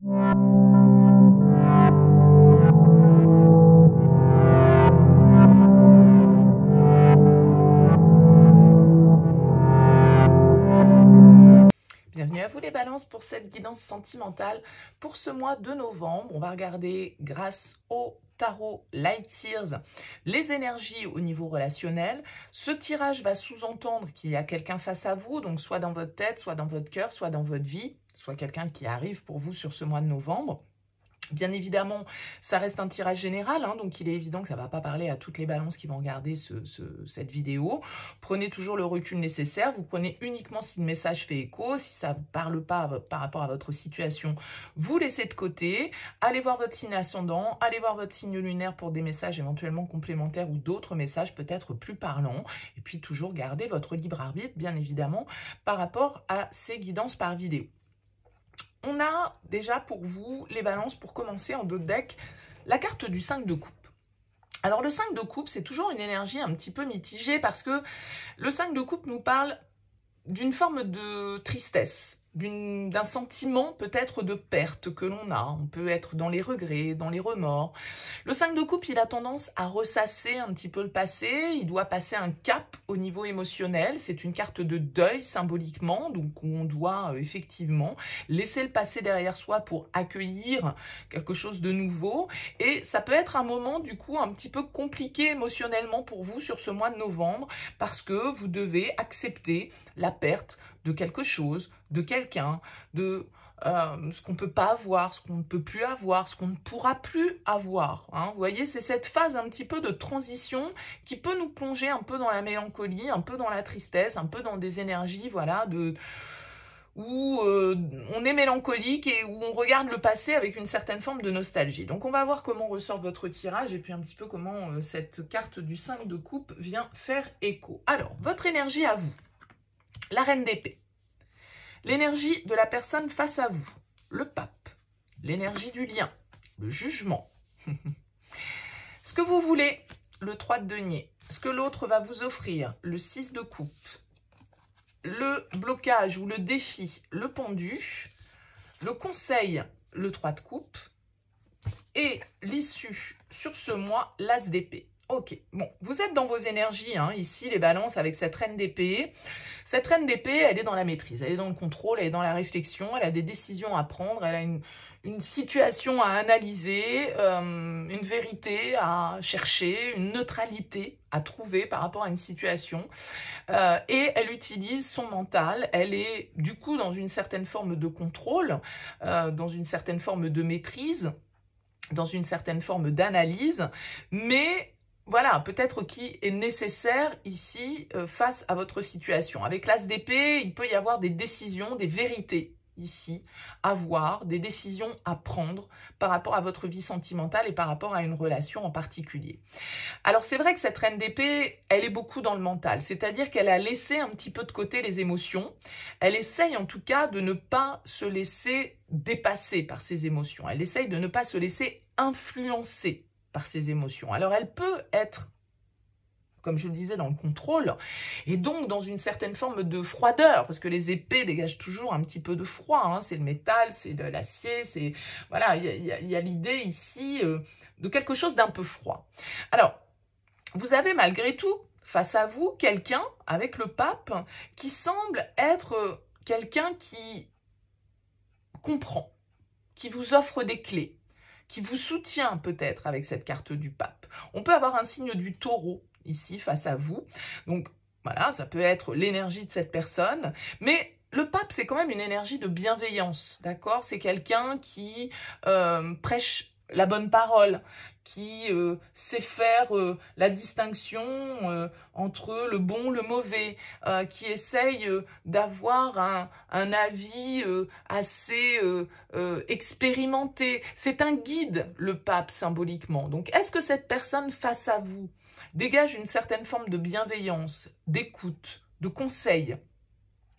Bienvenue à vous les balances pour cette guidance sentimentale pour ce mois de novembre. On va regarder grâce au tarot Light Years les énergies au niveau relationnel. Ce tirage va sous-entendre qu'il y a quelqu'un face à vous, donc soit dans votre tête, soit dans votre cœur, soit dans votre vie, soit quelqu'un qui arrive pour vous sur ce mois de novembre. Bien évidemment, ça reste un tirage général, hein, donc il est évident que ça ne va pas parler à toutes les balances qui vont regarder cette vidéo. Prenez toujours le recul nécessaire, vous prenez uniquement si le message fait écho, si ça ne parle pas par rapport à votre situation, vous laissez de côté, allez voir votre signe ascendant, allez voir votre signe lunaire pour des messages éventuellement complémentaires ou d'autres messages peut-être plus parlants, et puis toujours gardez votre libre arbitre, bien évidemment, par rapport à ces guidances par vidéo. On a déjà pour vous les balances pour commencer en dos de deck, la carte du 5 de coupe. Alors le 5 de coupe, c'est toujours une énergie un petit peu mitigée parce que le 5 de coupe nous parle d'une forme de tristesse, d'un sentiment peut-être de perte que l'on a. On peut être dans les regrets, dans les remords. Le 5 de coupe, il a tendance à ressasser un petit peu le passé. Il doit passer un cap au niveau émotionnel. C'est une carte de deuil symboliquement, donc on doit effectivement laisser le passé derrière soi pour accueillir quelque chose de nouveau. Et ça peut être un moment du coup un petit peu compliqué émotionnellement pour vous sur ce mois de novembre parce que vous devez accepter la perte de quelque chose, de quelqu'un, de ce qu'on ne peut pas avoir, ce qu'on ne peut plus avoir, ce qu'on ne pourra plus avoir. Hein. Vous voyez, c'est cette phase un petit peu de transition qui peut nous plonger un peu dans la mélancolie, un peu dans la tristesse, un peu dans des énergies, voilà, où on est mélancolique et où on regarde le passé avec une certaine forme de nostalgie. Donc on va voir comment ressort votre tirage et puis un petit peu comment cette carte du 5 de coupe vient faire écho. Alors, votre énergie à vous. La reine d'épée, l'énergie de la personne face à vous, le pape, l'énergie du lien, le jugement, ce que vous voulez, le 3 de denier, ce que l'autre va vous offrir, le 6 de coupe, le blocage ou le défi, le pendu, le conseil, le 3 de coupe, et l'issue sur ce mois, l'as d'épée. Ok, bon, vous êtes dans vos énergies, hein, ici, les balances avec cette reine d'épée. Cette reine d'épée, elle est dans la maîtrise, elle est dans le contrôle, elle est dans la réflexion, elle a des décisions à prendre, elle a une situation à analyser, une vérité à chercher, une neutralité à trouver par rapport à une situation. Et elle utilise son mental, elle est du coup dans une certaine forme de contrôle, dans une certaine forme de maîtrise, dans une certaine forme d'analyse, mais voilà, peut-être qui est nécessaire ici face à votre situation. Avec l'as d'épée, il peut y avoir des décisions, des vérités ici à voir, des décisions à prendre par rapport à votre vie sentimentale et par rapport à une relation en particulier. Alors c'est vrai que cette reine d'épée, elle est beaucoup dans le mental, c'est-à-dire qu'elle a laissé un petit peu de côté les émotions. Elle essaye en tout cas de ne pas se laisser dépasser par ses émotions. Elle essaye de ne pas se laisser influencer par ses émotions. Alors elle peut être, comme je le disais, dans le contrôle, et donc dans une certaine forme de froideur, parce que les épées dégagent toujours un petit peu de froid, hein, c'est le métal, c'est de l'acier, c'est voilà, il y a l'idée ici de quelque chose d'un peu froid. Alors, vous avez malgré tout, face à vous, quelqu'un, avec le pape, qui semble être quelqu'un qui comprend, qui vous offre des clés, qui vous soutient peut-être avec cette carte du pape. On peut avoir un signe du taureau ici face à vous. Donc voilà, ça peut être l'énergie de cette personne. Mais le pape, c'est quand même une énergie de bienveillance, d'accord? C'est quelqu'un qui prêche la bonne parole, qui sait faire la distinction entre le bon, le mauvais, qui essaye d'avoir un avis assez expérimenté. C'est un guide, le pape, symboliquement. Donc, est-ce que cette personne face à vous dégage une certaine forme de bienveillance, d'écoute, de conseil,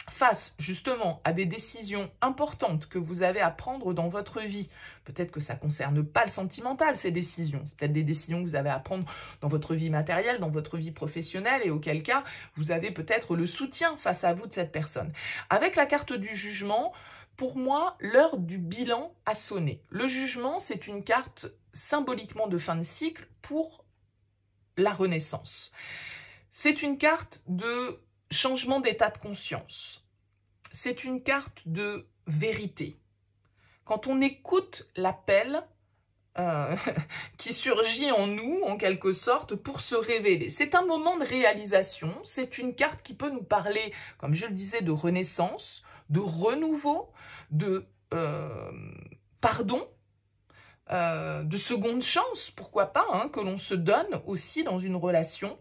face justement à des décisions importantes que vous avez à prendre dans votre vie? Peut-être que ça ne concerne pas le sentimental, ces décisions. C'est peut-être des décisions que vous avez à prendre dans votre vie matérielle, dans votre vie professionnelle, et auquel cas, vous avez peut-être le soutien face à vous de cette personne. Avec la carte du jugement, pour moi, l'heure du bilan a sonné. Le jugement, c'est une carte symboliquement de fin de cycle pour la renaissance. C'est une carte de changement d'état de conscience. C'est une carte de vérité. Quand on écoute l'appel qui surgit en nous, en quelque sorte, pour se révéler. C'est un moment de réalisation, c'est une carte qui peut nous parler, comme je le disais, de renaissance, de renouveau, de pardon, de seconde chance, pourquoi pas, hein, que l'on se donne aussi dans une relation.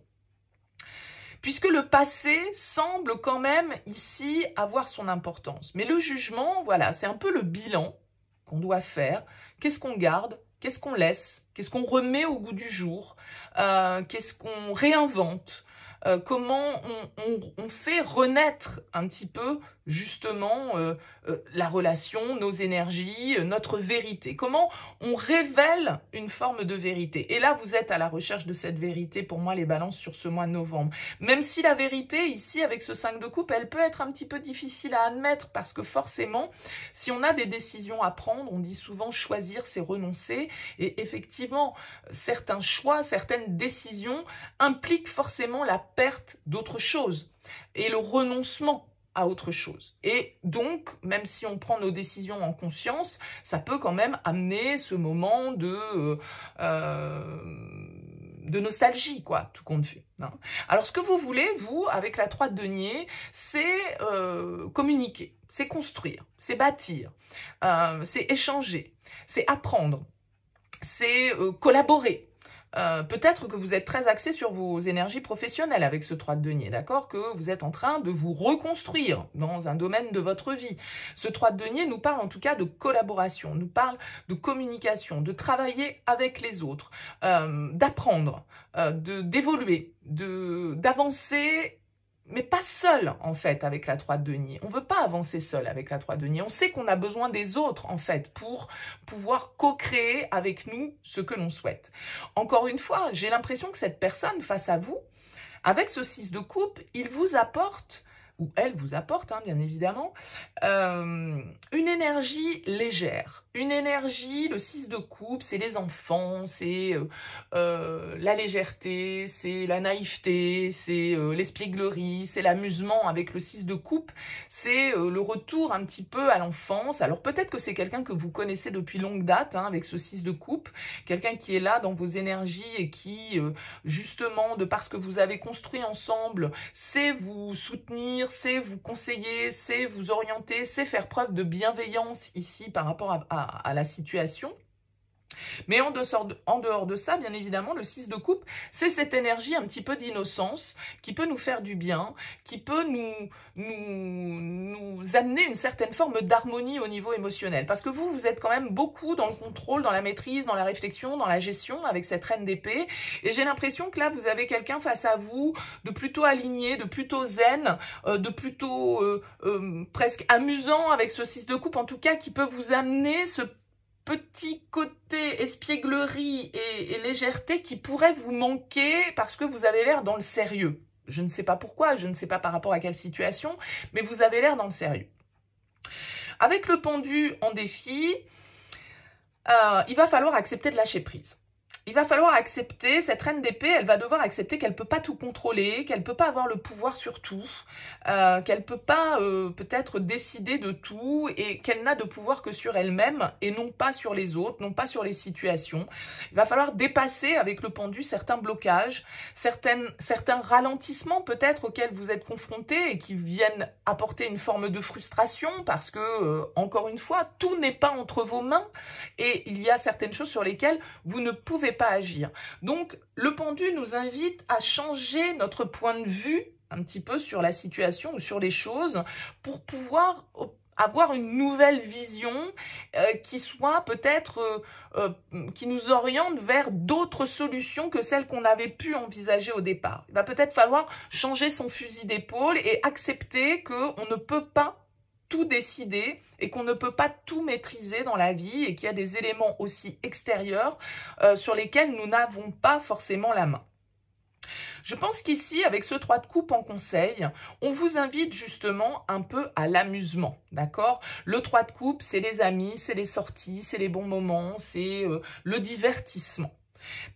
Puisque le passé semble quand même ici avoir son importance. Mais le jugement, voilà, c'est un peu le bilan qu'on doit faire. Qu'est-ce qu'on garde ? Qu'est-ce qu'on laisse? Qu'est-ce qu'on remet au goût du jour? Qu'est-ce qu'on réinvente? Comment on fait renaître un petit peu justement la relation, nos énergies, notre vérité. Comment on révèle une forme de vérité. Et là, vous êtes à la recherche de cette vérité, pour moi, les balances sur ce mois de novembre. Même si la vérité, ici, avec ce 5 de coupe, elle peut être un petit peu difficile à admettre, parce que forcément, si on a des décisions à prendre, on dit souvent choisir, c'est renoncer. Et effectivement, certains choix, certaines décisions impliquent forcément la perte d'autre chose et le renoncement à autre chose. Et donc, même si on prend nos décisions en conscience, ça peut quand même amener ce moment de nostalgie, quoi, tout compte fait. Hein. Alors, ce que vous voulez, vous, avec la 3 de denier, c'est communiquer, c'est construire, c'est bâtir, c'est échanger, c'est apprendre, c'est collaborer. Peut-être que vous êtes très axé sur vos énergies professionnelles avec ce 3 de denier, d'accord? Que vous êtes en train de vous reconstruire dans un domaine de votre vie. Ce 3 de denier nous parle en tout cas de collaboration, nous parle de communication, de travailler avec les autres, d'apprendre, d'évoluer, d'avancer, mais pas seul, en fait, avec la 3 de denier. On ne veut pas avancer seul avec la 3 de denier. On sait qu'on a besoin des autres, en fait, pour pouvoir co-créer avec nous ce que l'on souhaite. Encore une fois, j'ai l'impression que cette personne, face à vous, avec ce 6 de coupe, il vous apporte, ou elle vous apporte, hein, bien évidemment, une énergie légère. Une énergie, le 6 de coupe, c'est les enfants, c'est la légèreté, c'est la naïveté, c'est l'espièglerie, c'est l'amusement avec le 6 de coupe, c'est le retour un petit peu à l'enfance. Alors peut-être que c'est quelqu'un que vous connaissez depuis longue date, hein, avec ce 6 de coupe, quelqu'un qui est là dans vos énergies et qui, justement, de parce que vous avez construit ensemble, sait vous soutenir, sait vous conseiller, sait vous orienter, sait faire preuve de bienveillance ici par rapport à la situation. Mais en dehors de ça, bien évidemment, le 6 de coupe, c'est cette énergie un petit peu d'innocence qui peut nous faire du bien, qui peut nous amener une certaine forme d'harmonie au niveau émotionnel. Parce que vous êtes quand même beaucoup dans le contrôle, dans la maîtrise, dans la réflexion, dans la gestion avec cette reine d'épée. Et j'ai l'impression que là, vous avez quelqu'un face à vous de plutôt aligné, de plutôt zen, de plutôt presque amusant avec ce 6 de coupe, en tout cas, qui peut vous amener ce petit côté espièglerie et légèreté qui pourrait vous manquer parce que vous avez l'air dans le sérieux. Je ne sais pas pourquoi, je ne sais pas par rapport à quelle situation, mais vous avez l'air dans le sérieux. Avec le pendu en défi, il va falloir accepter de lâcher prise. Il va falloir accepter, cette reine d'épée, elle va devoir accepter qu'elle ne peut pas tout contrôler, qu'elle ne peut pas avoir le pouvoir sur tout, qu'elle ne peut pas peut-être décider de tout et qu'elle n'a de pouvoir que sur elle-même et non pas sur les autres, non pas sur les situations. Il va falloir dépasser avec le pendu certains blocages, certains ralentissements peut-être auxquels vous êtes confrontés et qui viennent apporter une forme de frustration parce que, encore une fois, tout n'est pas entre vos mains et il y a certaines choses sur lesquelles vous ne pouvez pas agir. Donc, le pendu nous invite à changer notre point de vue un petit peu sur la situation ou sur les choses pour pouvoir avoir une nouvelle vision qui soit peut-être, qui nous oriente vers d'autres solutions que celles qu'on avait pu envisager au départ. Il va peut-être falloir changer son fusil d'épaule et accepter qu'on ne peut pas tout décider et qu'on ne peut pas tout maîtriser dans la vie et qu'il y a des éléments aussi extérieurs sur lesquels nous n'avons pas forcément la main. Je pense qu'ici, avec ce 3 de coupe en conseil, on vous invite justement un peu à l'amusement, d'accord? Le 3 de coupe, c'est les amis, c'est les sorties, c'est les bons moments, c'est le divertissement.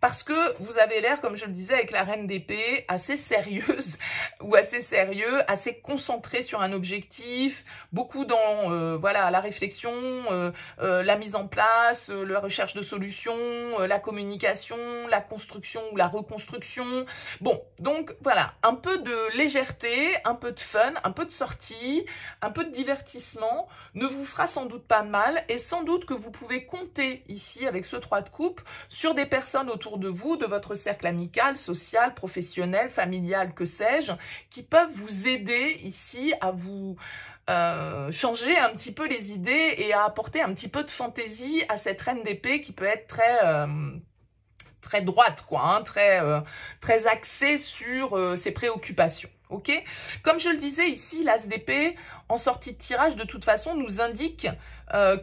Parce que vous avez l'air, comme je le disais avec la reine d'épée, assez sérieuse ou assez sérieux, assez concentré sur un objectif, beaucoup dans voilà, la réflexion, la mise en place, la recherche de solutions, la communication, la construction ou la reconstruction. Bon, donc voilà, un peu de légèreté, un peu de fun, un peu de sortie, un peu de divertissement ne vous fera sans doute pas mal et sans doute que vous pouvez compter ici avec ce 3 de coupe sur des personnes autour de vous, de votre cercle amical, social, professionnel, familial, que sais-je, qui peuvent vous aider ici à vous changer un petit peu les idées et à apporter un petit peu de fantaisie à cette reine d'épée qui peut être très droite, quoi, hein, très axée sur ses préoccupations. Ok, comme je le disais ici, l'as d'épée, en sortie de tirage, de toute façon, nous indique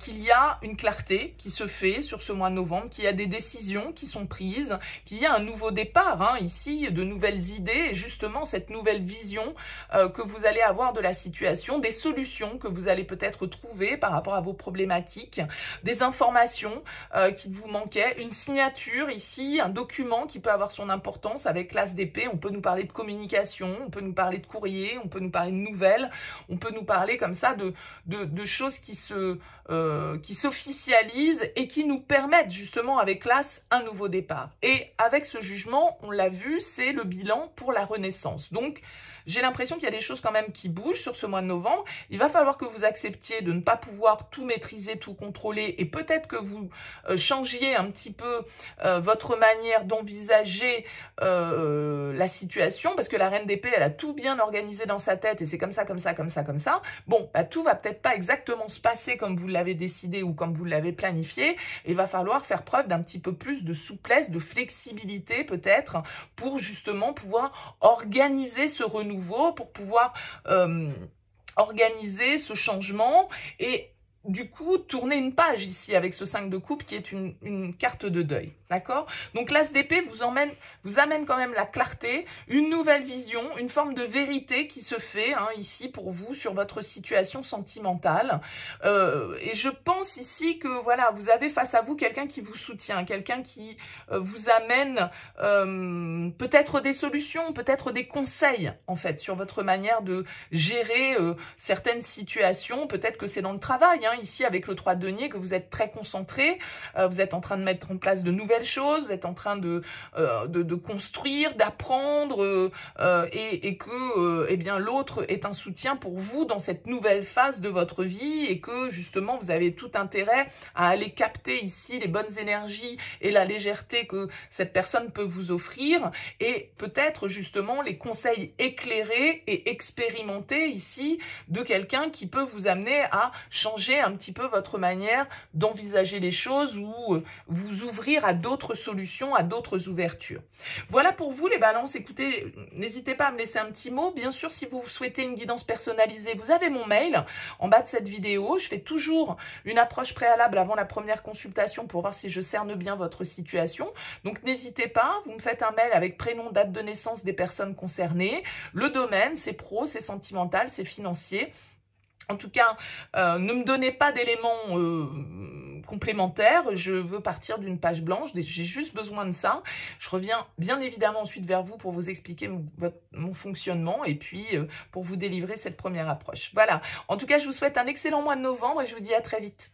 qu'il y a une clarté qui se fait sur ce mois de novembre, qu'il y a des décisions qui sont prises, qu'il y a un nouveau départ, hein, ici, de nouvelles idées, et justement, cette nouvelle vision que vous allez avoir de la situation, des solutions que vous allez peut-être trouver par rapport à vos problématiques, des informations qui vous manquaient, une signature ici, un document qui peut avoir son importance avec l'as d'épée. On peut nous parler de communication, on peut nous parler de courrier, on peut nous parler de nouvelles, on peut nous parler comme ça de choses qui s'officialisent et qui nous permettent justement avec l'as un nouveau départ. Et avec ce jugement, on l'a vu, c'est le bilan pour la renaissance. Donc, j'ai l'impression qu'il y a des choses quand même qui bougent sur ce mois de novembre. Il va falloir que vous acceptiez de ne pas pouvoir tout maîtriser, tout contrôler et peut-être que vous changiez un petit peu votre manière d'envisager la situation parce que la reine d'épée, elle a tout bien organisé dans sa tête et c'est comme ça, comme ça, comme ça, comme ça. Bon, bah, tout va peut-être pas exactement se passer comme vous l'avez décidé ou comme vous l'avez planifié. Et il va falloir faire preuve d'un petit peu plus de souplesse, de flexibilité peut-être pour justement pouvoir organiser ce renouveau, pour pouvoir organiser ce changement et du coup, tourner une page ici avec ce 5 de coupe qui est une carte de deuil, d'accord? Donc l'as d'épée vous amène quand même la clarté, une nouvelle vision, une forme de vérité qui se fait hein, ici pour vous sur votre situation sentimentale. Et je pense ici que voilà, vous avez face à vous quelqu'un qui vous soutient, quelqu'un qui vous amène peut-être des solutions, peut-être des conseils en fait sur votre manière de gérer certaines situations. Peut-être que c'est dans le travail, hein, ici avec le 3 de denier, que vous êtes très concentré, vous êtes en train de mettre en place de nouvelles choses, vous êtes en train de construire, d'apprendre et que eh bien l'autre est un soutien pour vous dans cette nouvelle phase de votre vie et que justement vous avez tout intérêt à aller capter ici les bonnes énergies et la légèreté que cette personne peut vous offrir et peut-être justement les conseils éclairés et expérimentés ici de quelqu'un qui peut vous amener à changer un petit peu votre manière d'envisager les choses ou vous ouvrir à d'autres solutions, à d'autres ouvertures. Voilà pour vous les balances. Écoutez, n'hésitez pas à me laisser un petit mot. Bien sûr, si vous souhaitez une guidance personnalisée, vous avez mon mail en bas de cette vidéo. Je fais toujours une approche préalable avant la première consultation pour voir si je cerne bien votre situation. Donc n'hésitez pas, vous me faites un mail avec prénom, date de naissance des personnes concernées. Le domaine, c'est pro, c'est sentimental, c'est financier. En tout cas, ne me donnez pas d'éléments complémentaires. Je veux partir d'une page blanche. J'ai juste besoin de ça. Je reviens bien évidemment ensuite vers vous pour vous expliquer mon fonctionnement et puis pour vous délivrer cette première approche. Voilà. En tout cas, je vous souhaite un excellent mois de novembre et je vous dis à très vite.